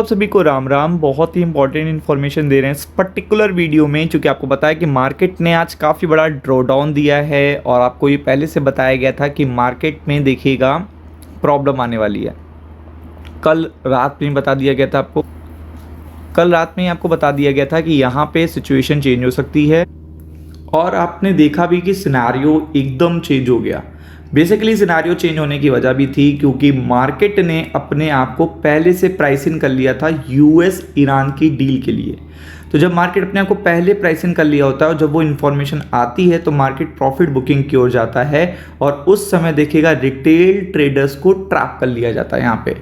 आप सभी को राम राम। बहुत ही इंपॉर्टेंट इन्फॉर्मेशन दे रहे हैं इस पर्टिकुलर वीडियो में, क्योंकि आपको पता है कि मार्केट ने आज काफ़ी बड़ा ड्रॉडाउन दिया है और आपको ये पहले से बताया गया था कि मार्केट में देखिएगा प्रॉब्लम आने वाली है। कल रात में बता दिया गया था आपको, कल रात में आपको बता दिया गया था कि यहाँ पे सिचुएशन चेंज हो सकती है और आपने देखा भी कि सिनेरियो एकदम चेंज हो गया। बेसिकली सिनेरियो चेंज होने की वजह भी थी क्योंकि मार्केट ने अपने आप को पहले से प्राइस इन कर लिया था यूएस ईरान की डील के लिए। तो जब मार्केट अपने आप को पहले प्राइस इन कर लिया होता है और जब वो इन्फॉर्मेशन आती है तो मार्केट प्रॉफिट बुकिंग की ओर जाता है और उस समय देखिएगा रिटेल ट्रेडर्स को ट्रैप कर लिया जाता है यहाँ पे।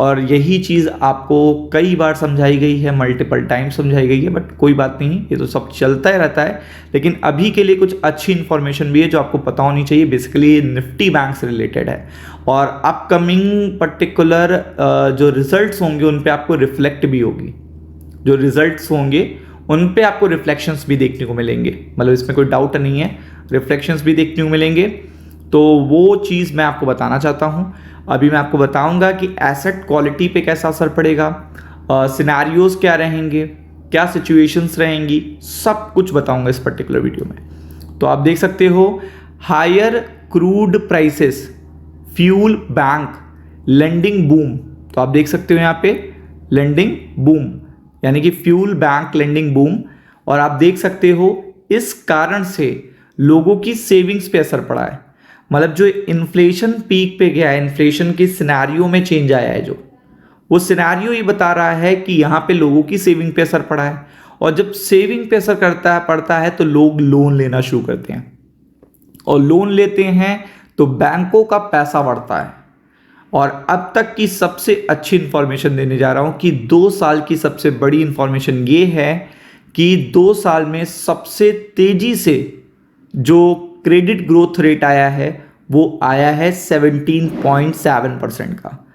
और यही चीज़ आपको कई बार समझाई गई है, मल्टीपल टाइम समझाई गई है, बट कोई बात नहीं, ये तो सब चलता ही रहता है। लेकिन अभी के लिए कुछ अच्छी इन्फॉर्मेशन भी है जो आपको पता होनी चाहिए। बेसिकली ये निफ्टी बैंक से रिलेटेड है और अपकमिंग पर्टिकुलर जो रिजल्ट्स होंगे उन पे आपको रिफ्लेक्ट भी होगी। जो रिजल्ट्स होंगे उन पे आपको रिफ्लेक्शंस भी देखने को मिलेंगे, मतलब इसमें कोई डाउट नहीं है, रिफ्लेक्शंस भी देखने को मिलेंगे। तो वो चीज़ मैं आपको बताना चाहता हूँ। अभी मैं आपको बताऊंगा कि एसेट क्वालिटी पे कैसा असर पड़ेगा, सिनेरियोज क्या रहेंगे, क्या सिचुएशंस रहेंगी, सब कुछ बताऊंगा इस पर्टिकुलर वीडियो में। तो आप देख सकते हो higher crude prices fuel bank lending boom. तो आप देख सकते हो यहाँ पे लेंडिंग बूम यानी कि फ्यूल बैंक लेंडिंग बूम। और आप देख सकते हो इस कारण से लोगों की सेविंग्स पे असर पड़ा है। मतलब जो इन्फ्लेशन पीक पे गया है, इन्फ्लेशन के सिनेरियो में चेंज आया है, जो वो सिनेरियो ये बता रहा है कि यहाँ पे लोगों की सेविंग पे असर पड़ा है। और जब सेविंग पे असर पड़ता है तो लोग लोन लेना शुरू करते हैं और लोन लेते हैं तो बैंकों का पैसा बढ़ता है। और अब तक की सबसे अच्छी इंफॉर्मेशन देने जा रहा हूँ कि 2 साल की सबसे बड़ी इंफॉर्मेशन ये है कि 2 साल में सबसे तेजी से जो क्रेडिट ग्रोथ रेट आया है वो आया है 17.7% का।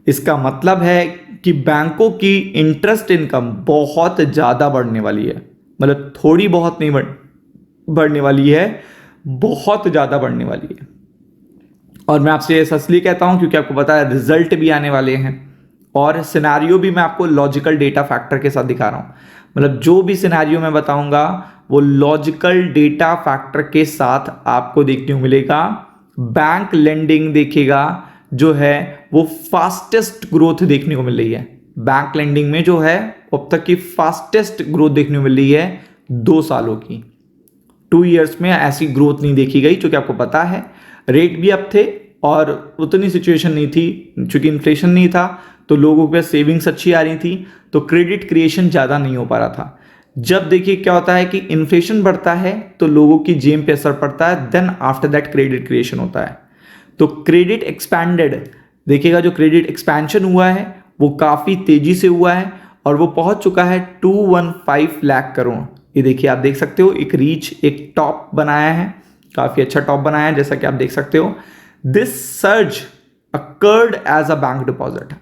इसका मतलब है कि बैंकों की इंटरेस्ट इनकम बहुत ज़्यादा बढ़ने वाली है। मतलब थोड़ी बहुत नहीं बढ़ने वाली है, बहुत ज़्यादा बढ़ने वाली है। और मैं आपसे ऐसा इसलिए कहता हूँ क्योंकि आपको पता है रिजल्ट भी आने वाले हैं और सिनेरियो भी मैं आपको लॉजिकल डेटा फैक्टर के साथ दिखा रहा हूँ। मतलब जो भी सिनेरियो मैं बताऊंगा वो लॉजिकल डेटा फैक्टर के साथ आपको देखने को मिलेगा। बैंक लेंडिंग देखिएगा जो है वो फास्टेस्ट ग्रोथ देखने को मिल रही है। बैंक लेंडिंग में जो है अब तक की फास्टेस्ट ग्रोथ देखने को मिल रही है 2 सालों की। 2 इयर्स में ऐसी ग्रोथ नहीं देखी गई, क्योंकि आपको पता है रेट भी अप थे और उतनी सिचुएशन नहीं थी, चूंकि इन्फ्लेशन नहीं था तो लोगों के पास सेविंग्स अच्छी आ रही थी, तो क्रेडिट क्रिएशन ज़्यादा नहीं हो पा रहा था। जब देखिए क्या होता है कि इन्फ्लेशन बढ़ता है तो लोगों की जेब पे असर पड़ता है, then after that credit creation होता है। तो क्रेडिट एक्सपैंडेड देखिएगा, जो क्रेडिट एक्सपेंशन हुआ है वो काफ़ी तेजी से हुआ है और वो पहुंच चुका है 215 लाख करोड़। ये देखिए, आप देख सकते हो एक रीच, एक टॉप बनाया है, काफ़ी अच्छा टॉप बनाया है जैसा कि आप देख सकते हो। This surge occurred as a bank deposit.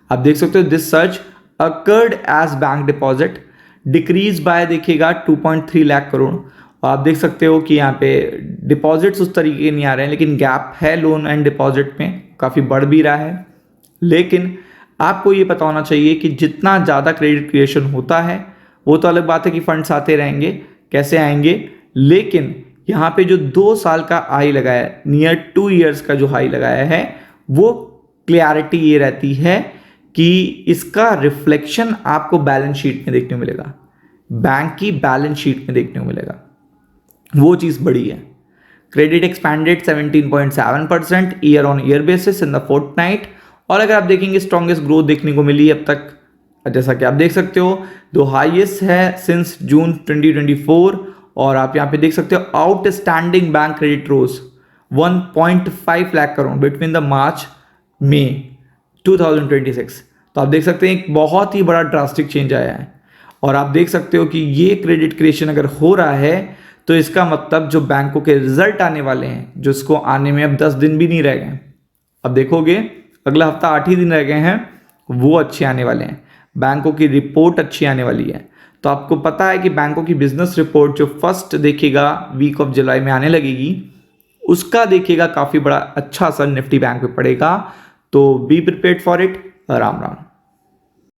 आप देख सकते हो this surge occurred as bank deposit decrease by देखिएगा 2.3 लाख करोड़। और आप देख सकते हो कि यहाँ पे डिपॉजिट्स उस तरीके के नहीं आ रहे हैं, लेकिन गैप है लोन एंड डिपॉजिट में, काफ़ी बढ़ भी रहा है। लेकिन आपको ये पता होना चाहिए कि जितना ज़्यादा क्रेडिट क्रिएशन होता है वो तो अलग बात है कि फंड्स आते रहेंगे, कैसे आएंगे, लेकिन यहाँ पे जो 2 साल का हाई लगाया है, नियर 2 इयर्स का जो हाई लगाया है, वो क्लियरिटी ये रहती है कि इसका रिफ्लेक्शन आपको बैलेंस शीट में देखने को मिलेगा, बैंक की बैलेंस शीट में देखने को मिलेगा। वो चीज़ बड़ी है। Credit expanded 17.7% year on year basis in the fortnight. और अगर आप देखेंगे स्ट्रॉन्गेस्ट ग्रोथ देखने को मिली अब तक, जैसा कि आप देख सकते हो दो हाईएस्ट है सिंस जून 2024। और आप यहाँ पे देख सकते हो आउटस्टैंडिंग बैंक क्रेडिट रोज 1.5 lakh crore between the March May 2026। तो आप देख सकते हैं एक बहुत ही बड़ा ड्रास्टिक चेंज आया है। और आप देख सकते हो कि ये क्रेडिट क्रिएशन अगर हो रहा है तो इसका मतलब जो बैंकों के रिजल्ट आने वाले हैं, जो इसको आने में अब 10 दिन भी नहीं रह गए, अब देखोगे अगला हफ्ता 8 ही दिन रह गए हैं, वो अच्छे आने वाले हैं। बैंकों की रिपोर्ट अच्छी आने वाली है। तो आपको पता है कि बैंकों की बिजनेस रिपोर्ट जो फर्स्ट देखिएगा वीक ऑफ जुलाई में आने लगेगी, उसका देखिएगा काफ़ी बड़ा अच्छा असर निफ्टी बैंक पे पड़ेगा। तो be prepared for it. Ram Ram.